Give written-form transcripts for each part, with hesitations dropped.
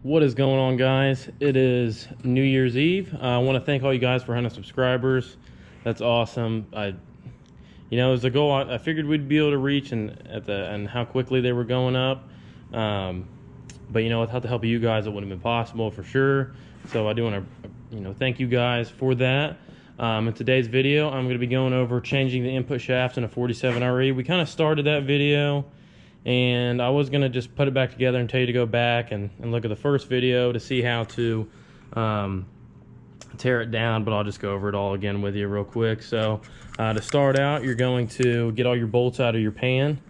What is going on, guys? It is New Year's Eve. I want to thank all you guys for 100 subscribers. That's awesome. It was a goal I figured we'd be able to reach, and how quickly they were going up. But without the help of you guys, it wouldn't have been possible for sure. So I do want to, thank you guys for that. In today's video, I'm going to be going over changing the input shaft in a 47RE. We kind of started that video, and I was going to just put it back together and tell you to go back and look at the first video to see how to tear it down, but I'll just go over it all again with you real quick. So to start out, you're going to get all your bolts out of your pan.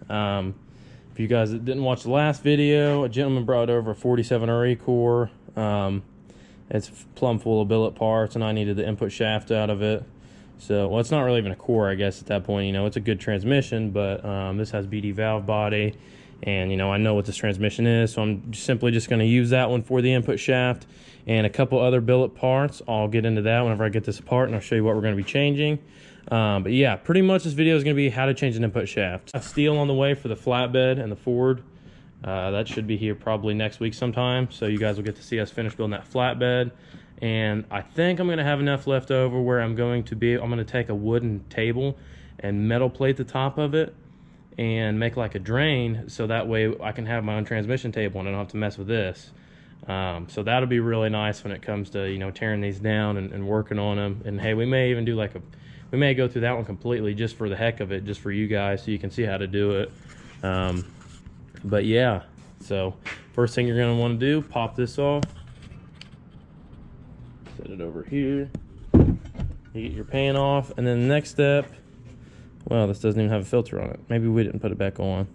If you guys didn't watch the last video, a gentleman brought over a 47RE core. It's plumb full of billet parts, and I needed the input shaft out of it. So, well, it's not really even a core, I guess, at that point. It's a good transmission, but this has BD valve body, and, I know what this transmission is, so I'm simply just going to use that one for the input shaft and a couple other billet parts. I'll get into that whenever I get this apart, and I'll show you what we're going to be changing. But yeah, pretty much this video is going to be how to change an input shaft. A steel on the way for the flatbed and the Ford. That should be here probably next week sometime, so you guys will get to see us finish building that flatbed. And I think I'm going to have enough left over where I'm going to take a wooden table and metal plate the top of it and make like a drain, so that way I can have my own transmission table and I don't have to mess with this. So that'll be really nice when it comes to tearing these down and working on them. And hey, we may even do we may go through that one completely just for the heck of it, just for you guys, so you can see how to do it. But yeah, so first thing you're going to want to do, pop this off, set it over here, you get your pan off, and then the next step, well, this doesn't even have a filter on it. Maybe we didn't put it back on.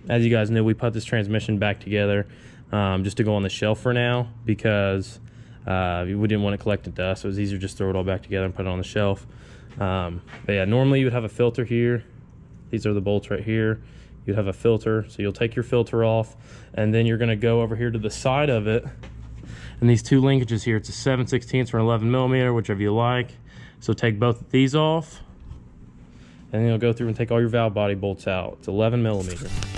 As you guys knew, we put this transmission back together just to go on the shelf for now, because we didn't want it collecting dust, so it was easier just throw it all back together and put it on the shelf. But yeah, normally you would have a filter here. These are the bolts right here. You'd have a filter, so you'll take your filter off, and then you're going to go over here to the side of it, and these two linkages here, it's a 7/16 or 11mm, whichever you like. So take both of these off, and then you'll go through and take all your valve body bolts out. It's 11mm.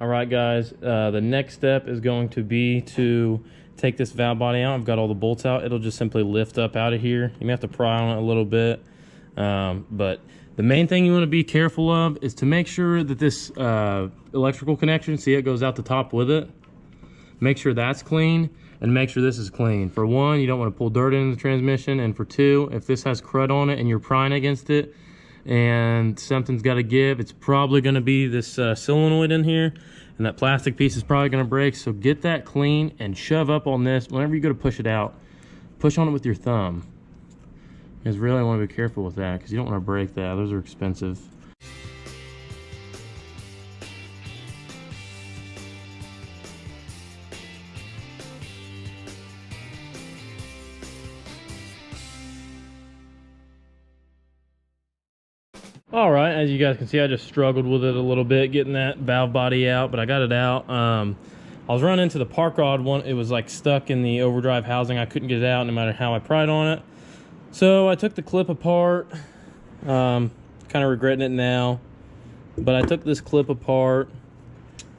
All right, guys, the next step is going to be to take this valve body out. I've got all the bolts out. It'll just simply lift up out of here. You may have to pry on it a little bit, but the main thing you want to be careful of is to make sure that this electrical connection, see, it goes out the top with it. Make sure that's clean, and make sure this is clean. For one, you don't want to pull dirt into the transmission, and for two, if this has crud on it and you're prying against it and something's got to give, it's probably going to be this solenoid in here, and that plastic piece is probably going to break. So get that clean and shove up on this. Whenever you go to push it out, push on it with your thumb. You guys really want to be careful with that, because you don't want to break that. Those are expensive. All right, as you guys can see, I just struggled with it a little bit getting that valve body out, but I got it out. I was running into the park rod one. It was like stuck in the overdrive housing. I couldn't get it out no matter how I pried on it. So I took the clip apart. Kind of regretting it now, but I took this clip apart.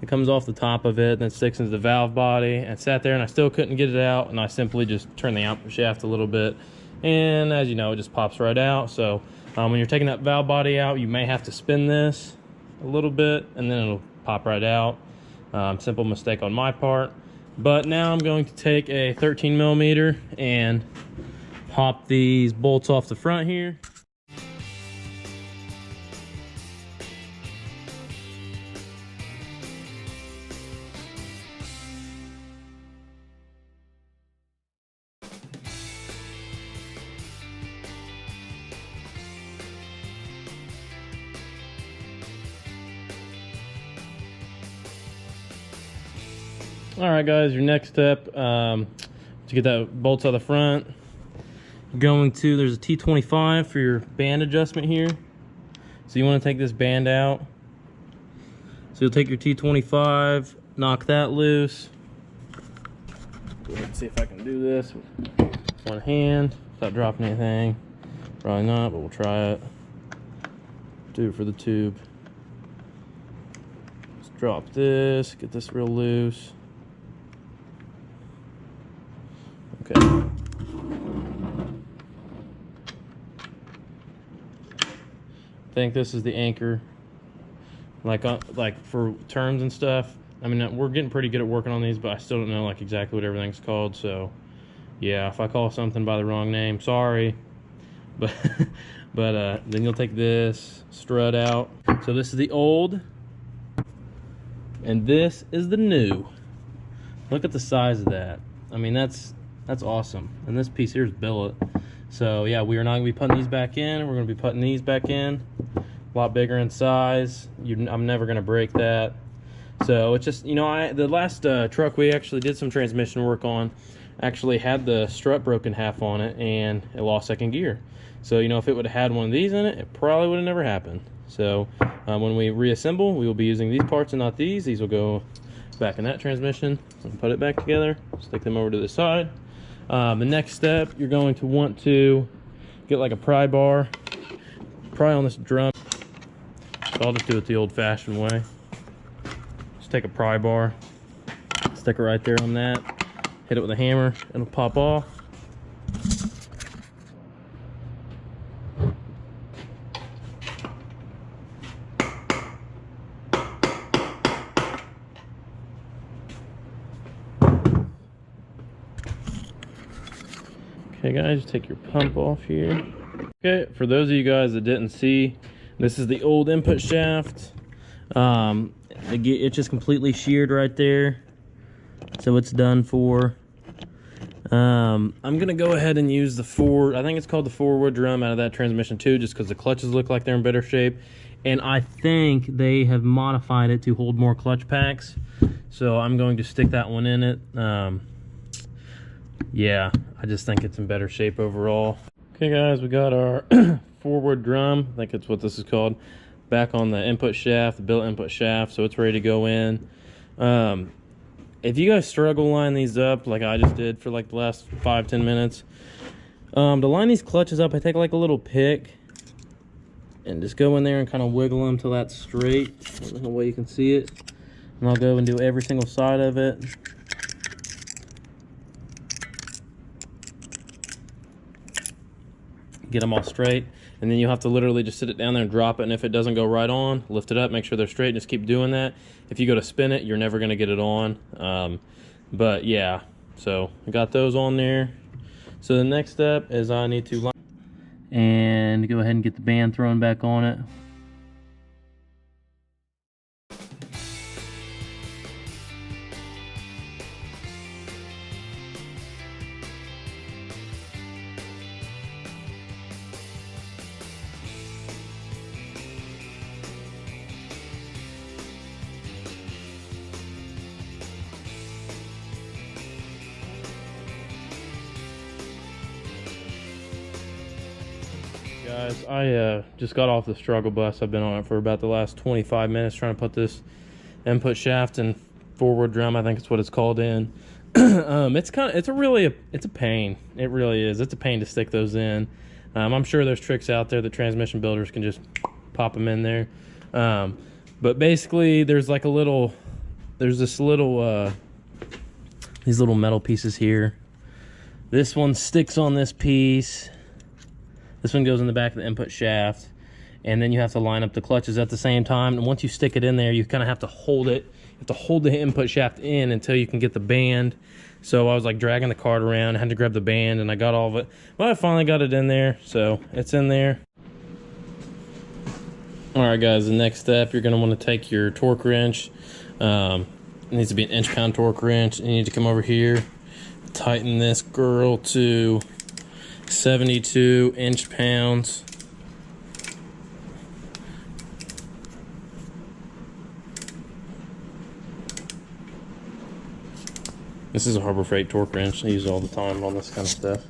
It comes off the top of it, then sticks into the valve body, and sat there, and I still couldn't get it out, and I simply just turned the output shaft a little bit, and as you know, it just pops right out. So when you're taking that valve body out, you may have to spin this a little bit, and then it'll pop right out. Simple mistake on my part. But now I'm going to take a 13mm and pop these bolts off the front here. All right, guys, your next step to get that bolts out the front, there's a T25 for your band adjustment here. So you want to take this band out. So you'll take your T25, knock that loose, Go ahead and see if I can do this with one hand without dropping anything. Probably not, but we'll try it. Do it for the tube. Let's drop this, get this real loose. Okay. I think this is the anchor. Like for turns and stuff. I mean, we're getting pretty good at working on these, but I still don't know like exactly what everything's called. So, yeah, if I call something by the wrong name, sorry. But then you'll take this strut out. So this is the old, and this is the new. Look at the size of that. I mean, that's awesome. And this piece here is billet. So yeah, we are not gonna be putting these back in. We're gonna be putting these back in. A lot bigger in size. I'm never gonna break that. So it's just, you know, the last truck we actually did some transmission work on actually had the strut broken half on it, and it lost second gear. So, you know, if it would have had one of these in it, it probably would have never happened. So when we reassemble, we will be using these parts and not these. These will go back in that transmission. So put it back together, stick them over to the side. The next step, you're going to want to get like a pry bar, pry on this drum. So I'll just do it the old-fashioned way. Just take a pry bar, stick it right there on that, hit it with a hammer, it'll pop off. Okay guys, take your pump off here. Okay, for those of you guys that didn't see, this is the old input shaft. It's just completely sheared right there, so it's done for. I'm gonna go ahead and use the I think it's called the forward drum out of that transmission too, just because the clutches look like they're in better shape, and I think they have modified it to hold more clutch packs, so I'm going to stick that one in it. Yeah, I just think it's in better shape overall. Okay guys, we got our forward drum, I think that's what this is called, back on the input shaft, the billet input shaft, so it's ready to go in. If you guys struggle line these up like I just did for like the last 5-10 minutes, to line these clutches up, I take like a little pick and just go in there and kind of wiggle them till that's straight. I don't know the way you can see it. And I'll go and do every single side of it. Get them all straight, and then you have to literally just sit it down there and drop it, and if it doesn't go right on, lift it up, make sure they're straight, and just keep doing that. If you go to spin it, you're never going to get it on. But yeah, so I got those on there. So the next step is I need to line and go ahead and get the band thrown back on it. Guys, I just got off the struggle bus. I've been on it for about the last 25 minutes trying to put this input shaft and forward drum, I think it's what it's called, in. It's a pain. It really is. It's a pain to stick those in. I'm sure there's tricks out there that transmission builders can just pop them in there. But basically there's like these little metal pieces here. This one sticks on this piece. This one goes in the back of the input shaft, and then you have to line up the clutches at the same time. And once you stick it in there, you kind of have to hold it. You have to hold the input shaft in until you can get the band. So I was like dragging the cart around, I had to grab the band, and I got all of it. But I finally got it in there, so it's in there. All right, guys, the next step, you're gonna want to take your torque wrench. It needs to be an inch-pound torque wrench. You need to come over here, tighten this girl to 72 inch-pounds. This is a Harbor Freight torque wrench I use all the time on this kind of stuff.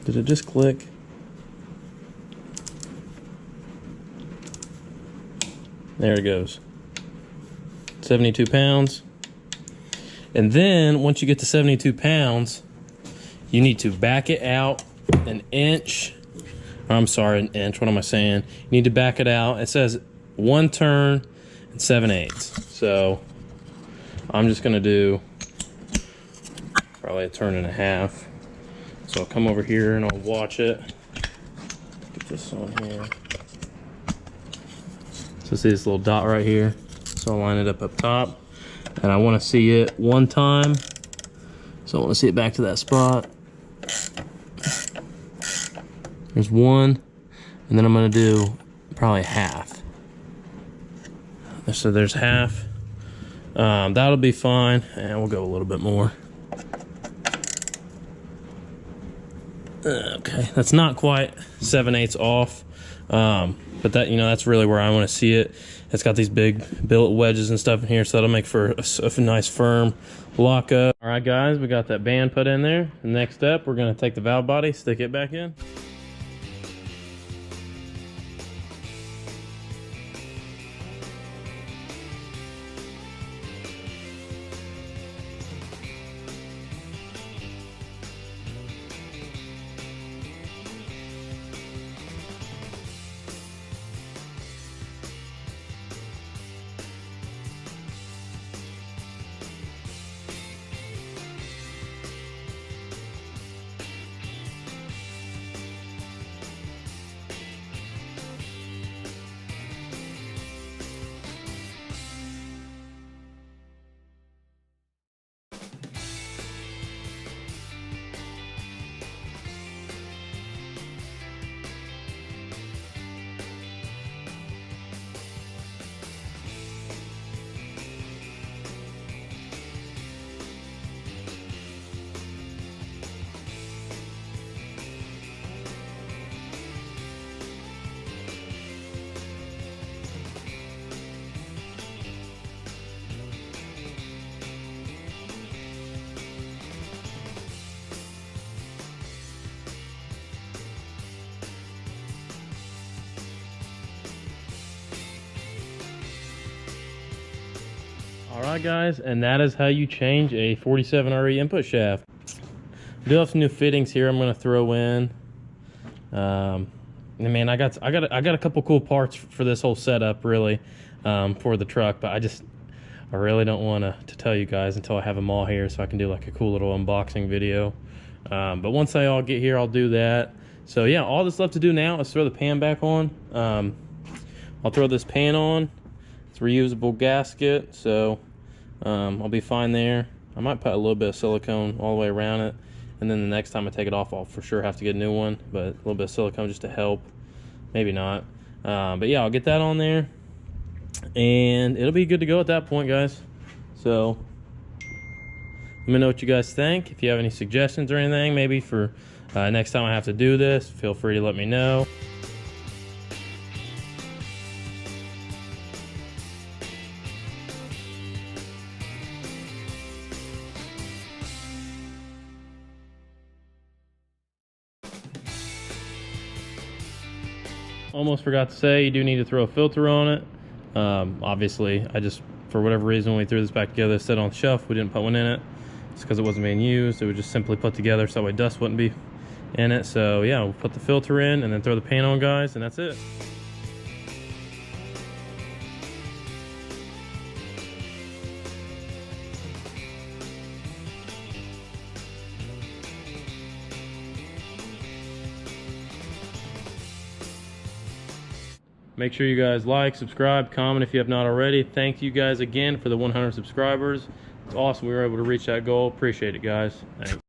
Did it just click? There it goes. 72 pounds. And then once you get to 72 pounds, you need to back it out an inch. I'm sorry, an inch. What am I saying? You need to back it out. It says 1 turn and 7/8. So I'm just gonna do probably a turn and a half. So I'll come over here and I'll watch it. Get this on here. So see this little dot right here? So I'll line it up top. And I want to see it 1 time. So I want to see it back to that spot. There's 1. And then I'm going to do probably half. So there's half. That'll be fine. And we'll go a little bit more. Okay, that's not quite 7/8 off, but that, you know, that's really where I want to see it. It's got these big billet wedges and stuff in here, so that'll make for a nice firm lockup. All right, guys, we got that band put in there. The next step, we're going to take the valve body, stick it back in. Alright guys, and that is how you change a 47RE input shaft. I do have some new fittings here I'm going to throw in. Man, I got a couple cool parts for this whole setup, really, for the truck, but I really don't want to tell you guys until I have them all here, so I can do like a cool little unboxing video. But once they all get here, I'll do that. So yeah, all that's left to do now is throw the pan back on. I'll throw this pan on. It's a reusable gasket, so I'll be fine there. I might put a little bit of silicone all the way around it, and then the next time I take it off, I'll for sure have to get a new one, but a little bit of silicone just to help. Maybe not. But yeah, I'll get that on there, and it'll be good to go at that point, guys. So let me know what you guys think. If you have any suggestions or anything, maybe for next time I have to do this, feel free to let me know. Almost forgot to say, you do need to throw a filter on it. Obviously, for whatever reason, when we threw this back together, it set on the shelf, we didn't put one in it. It's because it wasn't being used. It was just simply put together so that way dust wouldn't be in it. So yeah, we'll put the filter in and then throw the pan on, guys, and that's it. Make sure you guys like, subscribe, comment if you have not already. Thank you guys again for the 100 subscribers. It's awesome we were able to reach that goal. Appreciate it, guys. Thanks.